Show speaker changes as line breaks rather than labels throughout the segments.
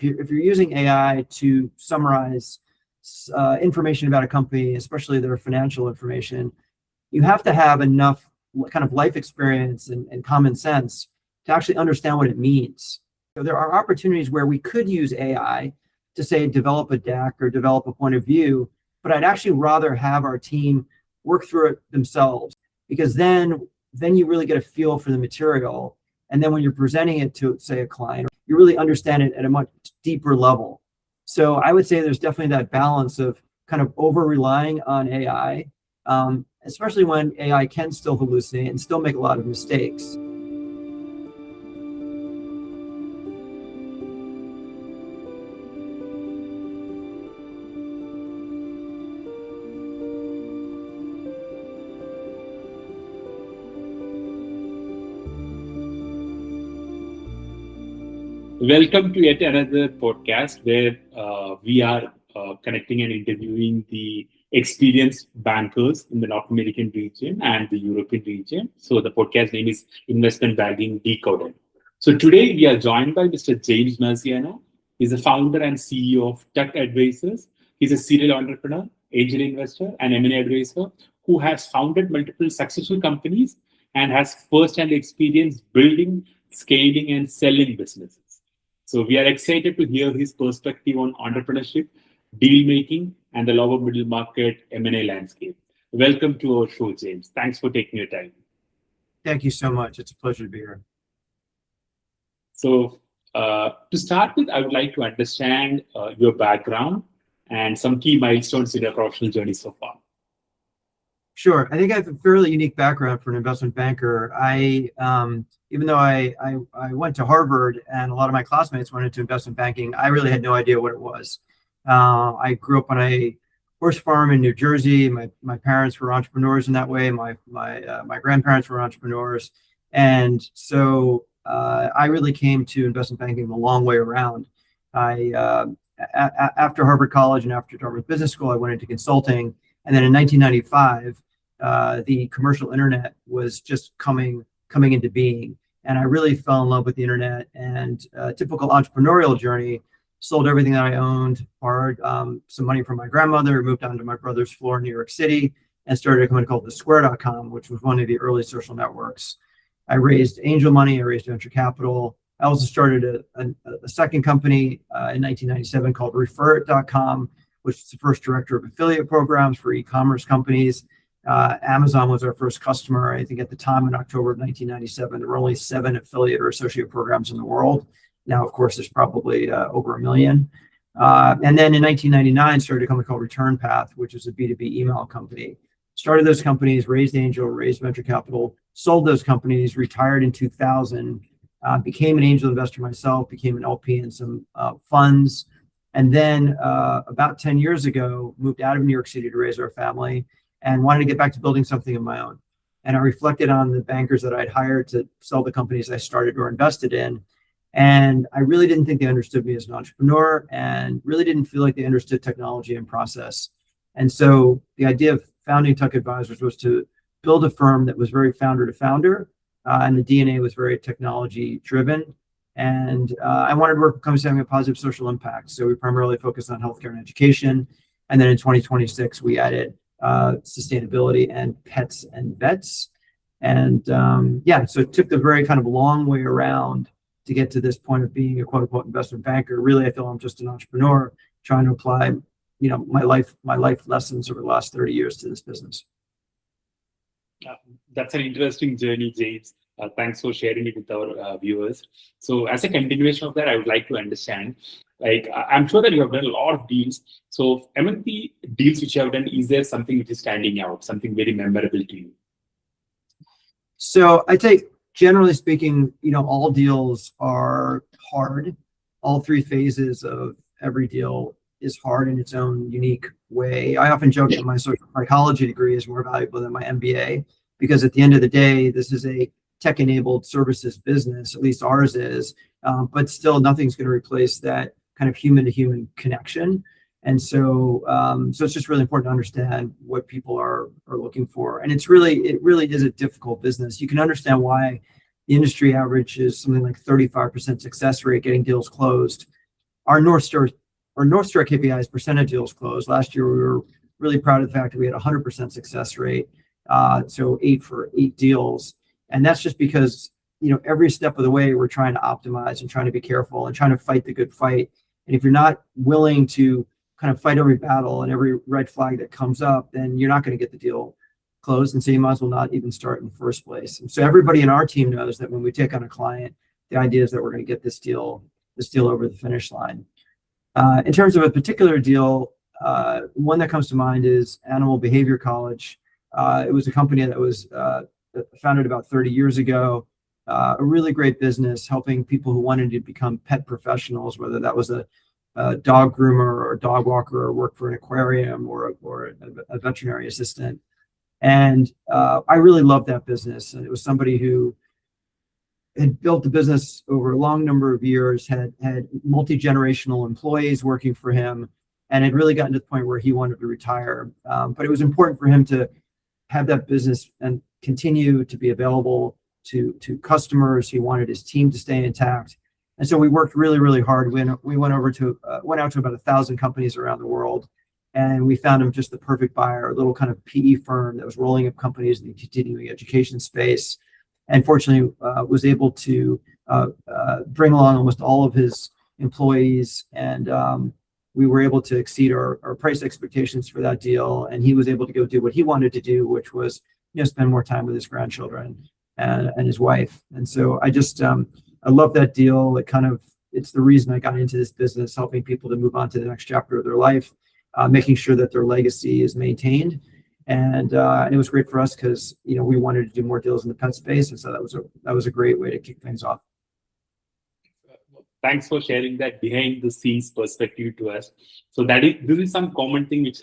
If you're using AI to summarize information about a company, especially their financial information, you have to have enough kind of life experience and common sense to actually understand what it means. So there are opportunities where we could use AI to say develop a deck or develop a point of view, but I'd actually rather have our team work through it themselves, because then you really get a feel for the material. And then when you're presenting it to, say, a client, you really understand it at a much deeper level. So I would say there's definitely that balance of kind of over relying on AI, especially when AI can still hallucinate and still make a lot of mistakes.
Welcome to yet another podcast where we are connecting and interviewing the experienced bankers in the North American region and the European region. So the podcast name is Investment Banking Decoded. So today we are joined by Mr. James Marciano. He's the founder and CEO of Tech Advisors. He's a serial entrepreneur, angel investor, and M&A advisor who has founded multiple successful companies and has first-hand experience building, scaling, and selling businesses. So we are excited to hear his perspective on entrepreneurship, deal making, and the lower middle market M&A landscape. Welcome to our show, James. Thanks for taking your time.
Thank you so much. It's a pleasure to be here.
So to start with, I would like to understand your background and some key milestones in your professional journey so far.
Sure. I think I have a fairly unique background for an investment banker. Even though I went to Harvard and a lot of my classmates went into investment banking, I really had no idea what it was. I grew up on a horse farm in New Jersey. My parents were entrepreneurs in that way. My grandparents were entrepreneurs. And so I really came to investment banking the long way around. After Harvard College and after Dartmouth Business School, I went into consulting. And then in 1995, the commercial internet was just coming into being. And I really fell in love with the internet, and a typical entrepreneurial journey, sold everything that I owned, borrowed some money from my grandmother, moved onto my brother's floor in New York City, and started a company called thesquare.com, which was one of the early social networks. I raised angel money, I raised venture capital. I also started a second company in 1997 called referit.com, which is the first director of affiliate programs for e-commerce companies. Amazon was our first customer. I think at the time in October of 1997, there were only 7 affiliate or associate programs in the world. Now, of course, there's probably over 1 million. And then in 1999, started a company called Return Path, which is a B2B email company. Started those companies, raised angel, raised venture capital, sold those companies, retired in 2000, became an angel investor myself, became an LP in some funds. And then about 10 years ago, moved out of New York City to raise our family and wanted to get back to building something of my own. And I reflected on the bankers that I'd hired to sell the companies I started or invested in. And I really didn't think they understood me as an entrepreneur, and really didn't feel like they understood technology and process. And so the idea of founding Tech Advisors was to build a firm that was very founder to founder, and the DNA was very technology driven. And I wanted to work with companies having a positive social impact. So we primarily focused on healthcare and education. And then in 2026, we added sustainability and pets and vets. And so it took the very kind of long way around to get to this point of being a quote unquote investment banker. Really, I feel I'm just an entrepreneur trying to apply, my life lessons over the last 30 years to this business.
That's an interesting journey, James. Thanks for sharing it with our viewers. So as a continuation of that, I would like to understand, I'm sure that you have done a lot of deals. So among the deals which you have done, is there something which is standing out, something very memorable to you?
So I'd say, generally speaking, all deals are hard. All 3 phases of every deal is hard in its own unique way. I often joke that my social psychology degree is more valuable than my MBA, because at the end of the day, this is a tech-enabled services business, at least ours is, but still nothing's going to replace that kind of human-to-human connection. And so it's just really important to understand what people are looking for. And it really is a difficult business. You can understand why the industry average is something like 35% success rate getting deals closed. our North Star KPI is percent of deals closed. Last year, we were really proud of the fact that we had a 100% success rate. So 8 for 8 deals. And that's just because, every step of the way, we're trying to optimize and trying to be careful and trying to fight the good fight. And if you're not willing to kind of fight every battle and every red flag that comes up, then you're not going to get the deal closed. And so you might as well not even start in the first place. And so everybody in our team knows that when we take on a client, the idea is that we're going to get this deal over the finish line. In terms of a particular deal, one that comes to mind is Animal Behavior College. It was a company that was founded about 30 years ago. A really great business helping people who wanted to become pet professionals, whether that was a dog groomer or a dog walker or work for an aquarium or a veterinary assistant. And I really loved that business. And it was somebody who had built the business over a long number of years, had multi-generational employees working for him, and had really gotten to the point where he wanted to retire. But it was important for him to have that business and continue to be available to customers. He wanted his team to stay intact. And so we worked really, really hard. We went out to about 1,000 companies around the world, and we found him just the perfect buyer, a little kind of PE firm that was rolling up companies in the continuing education space. And fortunately, was able to bring along almost all of his employees, and we were able to exceed our price expectations for that deal. And he was able to go do what he wanted to do, which was spend more time with his grandchildren and his wife. And so I love that deal. It's the reason I got into this business, helping people to move on to the next chapter of their life, making sure that their legacy is maintained. And it was great for us because we wanted to do more deals in the pet space, and so that was a great way to kick things off.
Thanks for sharing that behind the scenes perspective to us. So this is some common thing which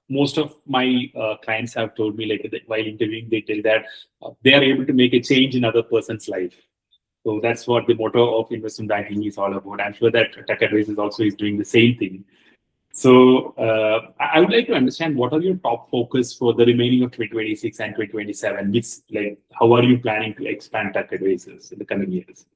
most of my clients have told me, like while interviewing, they tell that they are able to make a change in other person's life. So that's what the motto of investment banking is all about. I'm sure that Tech Advisors also is doing the same thing. So I would like to understand, what are your top focus for the remaining of 2026 and 2027? How are you planning to expand Tech Advisors in the coming years?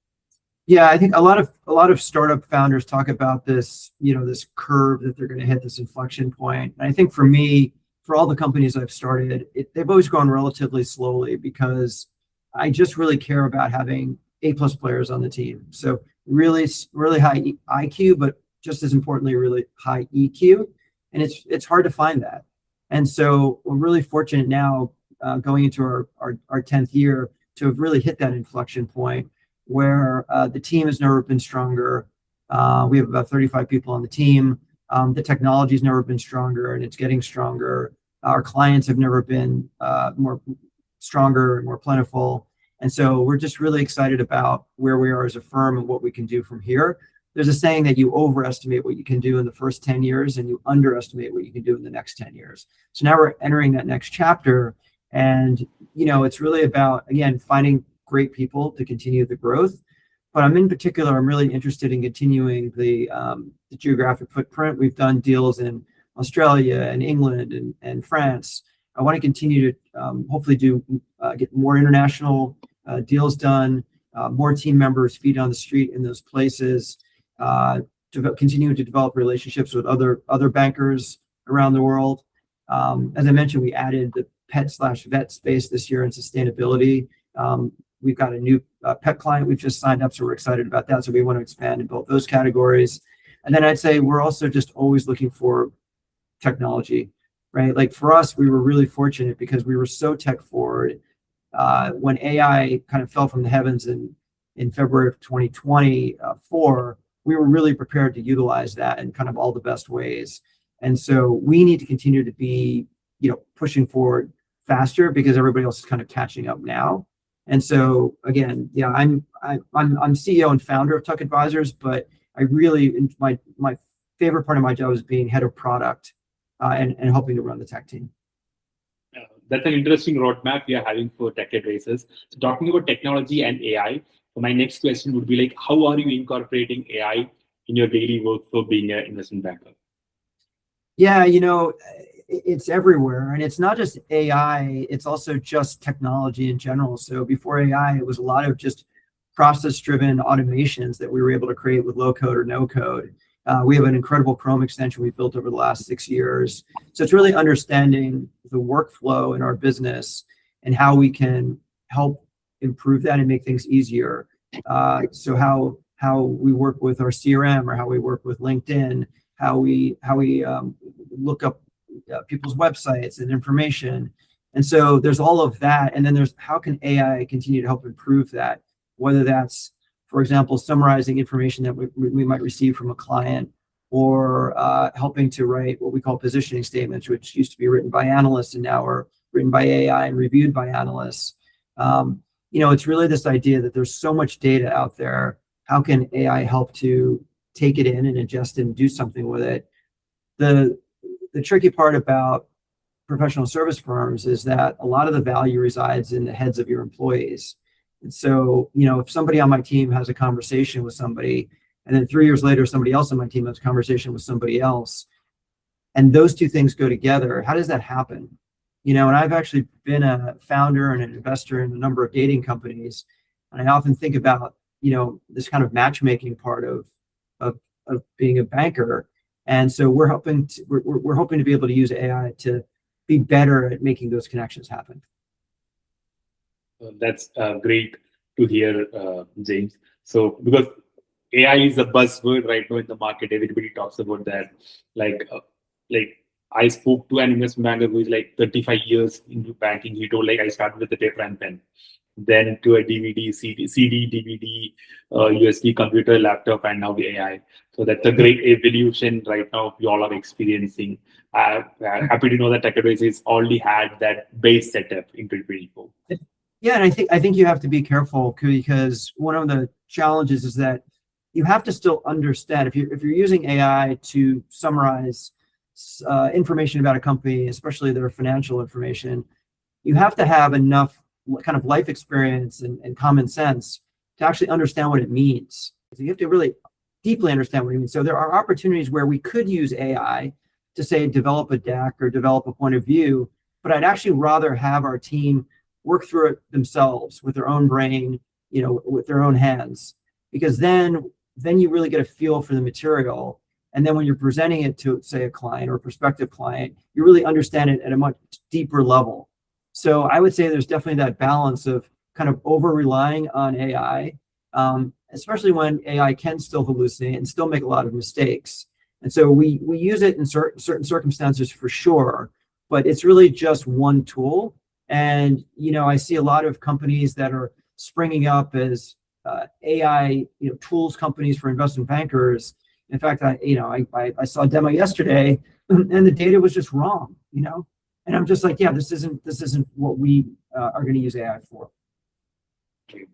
Yeah, I think a lot of startup founders talk about this, this curve that they're going to hit, this inflection point. And I think for me, for all the companies I've started, they've always gone relatively slowly because I just really care about having A+ players on the team. So really, really high IQ, but just as importantly, really high EQ. And it's hard to find that. And so we're really fortunate now, going into our 10th year, to have really hit that inflection point where the team has never been stronger. We have about 35 people on the team. The technology has never been stronger, and it's getting stronger. Our clients have never been more stronger and more plentiful. And so we're just really excited about where we are as a firm and what we can do from here. There's a saying that you overestimate what you can do in the first 10 years and you underestimate what you can do in the next 10 years. So now we're entering that next chapter, and it's really about, again, finding great people to continue the growth. But I'm really interested in continuing the geographic footprint. We've done deals in Australia and England and France. I want to continue to hopefully get more international deals done, more team members, feet on the street in those places, continuing to develop relationships with other bankers around the world. As I mentioned, we added the pet/vet space this year in sustainability. We've got a new pet client we've just signed up, so we're excited about that. So we want to expand in both those categories. And then I'd say we're also just always looking for technology, right? Like for us, we were really fortunate because we were so tech forward. When AI kind of fell from the heavens in February of 2024, we were really prepared to utilize that in kind of all the best ways. And so we need to continue to be, pushing forward faster because everybody else is kind of catching up now. And so again, yeah, I'm CEO and founder of Tech Advisors, but I really, my favorite part of my job is being head of product and helping to run the tech team.
That's an interesting roadmap we are having for Tech Advisors. So talking about technology and AI, so my next question would be how are you incorporating AI in your daily work for being an investment banker?
Yeah, it's everywhere, and it's not just AI, it's also just technology in general. So before AI, it was a lot of just process-driven automations that we were able to create with low code or no code. We have an incredible Chrome extension we built over the last 6 years. So it's really understanding the workflow in our business and how we can help improve that and make things easier. So how we work with our CRM, or how we work with LinkedIn, how we look up people's websites and information. And so there's all of that. And then there's how can AI continue to help improve that, whether that's, for example, summarizing information that we might receive from a client, or helping to write what we call positioning statements, which used to be written by analysts and now are written by AI and reviewed by analysts. It's really this idea that there's so much data out there. How can AI help to take it in and ingest it and do something with it? The tricky part about professional service firms is that a lot of the value resides in the heads of your employees. And so, if somebody on my team has a conversation with somebody, and then 3 years later, somebody else on my team has a conversation with somebody else, and those two things go together, how does that happen? And I've actually been a founder and an investor in a number of dating companies. And I often think about, this kind of matchmaking part of being a banker. And so we're hoping to be able to use AI to be better at making those connections happen.
That's great to hear, James. So because AI is a buzzword right now in the market, everybody talks about that. Like I spoke to an investment banker who is like 35 years into banking. He told I started with a paper and pen, then to a DVD, CD, DVD, USB computer, laptop, and now the AI. So that's a great evolution right now we all are experiencing. I'm happy to know that Decoded has already had that base setup in 2024.
Yeah, and I think you have to be careful, because one of the challenges is that you have to still understand, if you're using AI to summarize information about a company, especially their financial information, you have to have enough kind of life experience and common sense to actually understand what it means. So you have to really deeply understand what it means. So there are opportunities where we could use AI to, say, develop a deck or develop a point of view, but I'd actually rather have our team work through it themselves with their own brain, with their own hands, because then you really get a feel for the material. And then when you're presenting it to, say, a client or a prospective client, you really understand it at a much deeper level. So I would say there's definitely that balance of kind of over relying on AI, especially when AI can still hallucinate and still make a lot of mistakes. And so we use it in certain circumstances for sure, but it's really just one tool. And, I see a lot of companies that are springing up as AI, tools companies for investment bankers. In fact, I saw a demo yesterday, and the data was just wrong, and I'm just like, yeah, this isn't what we are going to use AI for.
Great.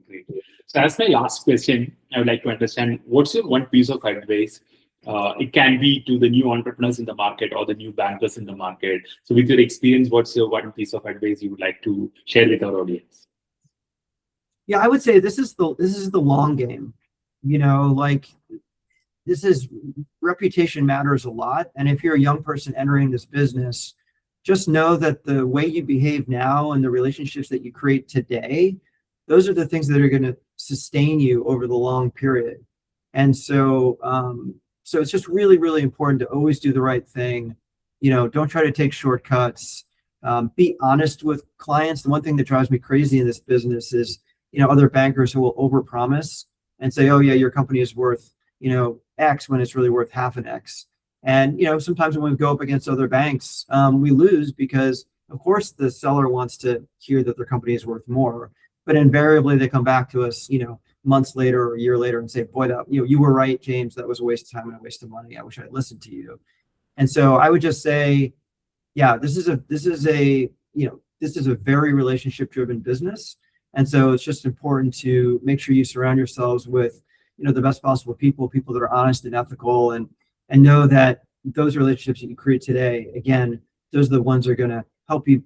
So as my last question, I would like to understand, what's your one piece of advice? It can be to the new entrepreneurs in the market or the new bankers in the market. So with your experience, what's your one piece of advice you would like to share with our audience?
Yeah, I would say this is the long game. Reputation matters a lot. And if you're a young person entering this business, just know that the way you behave now and the relationships that you create today, those are the things that are going to sustain you over the long period. And so it's just really, really important to always do the right thing. Don't try to take shortcuts. Be honest with clients. The one thing that drives me crazy in this business is, other bankers who will overpromise and say, oh yeah, your company is worth, X when it's really worth half an X. And, sometimes when we go up against other banks, we lose because, of course, the seller wants to hear that their company is worth more. But invariably, they come back to us, months later or a year later and say, boy, you were right, James, that was a waste of time and a waste of money. I wish I'd listened to you. And so I would just say, yeah, this is a very relationship-driven business. And so it's just important to make sure you surround yourselves with, the best possible people that are honest and ethical, and know that those relationships that you create today, again, those are the ones that are going to help you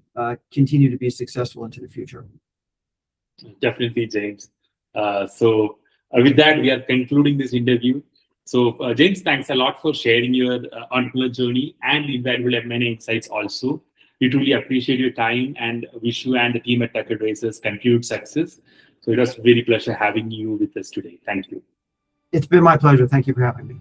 continue to be successful into the future.
Definitely, James. So with that, we are concluding this interview. So James, thanks a lot for sharing your entrepreneur journey and invaluable M&A insights also. We truly appreciate your time and wish you and the team at Decoded continued success. So it was a very pleasure having you with us today. Thank you.
It's been my pleasure. Thank you for having me.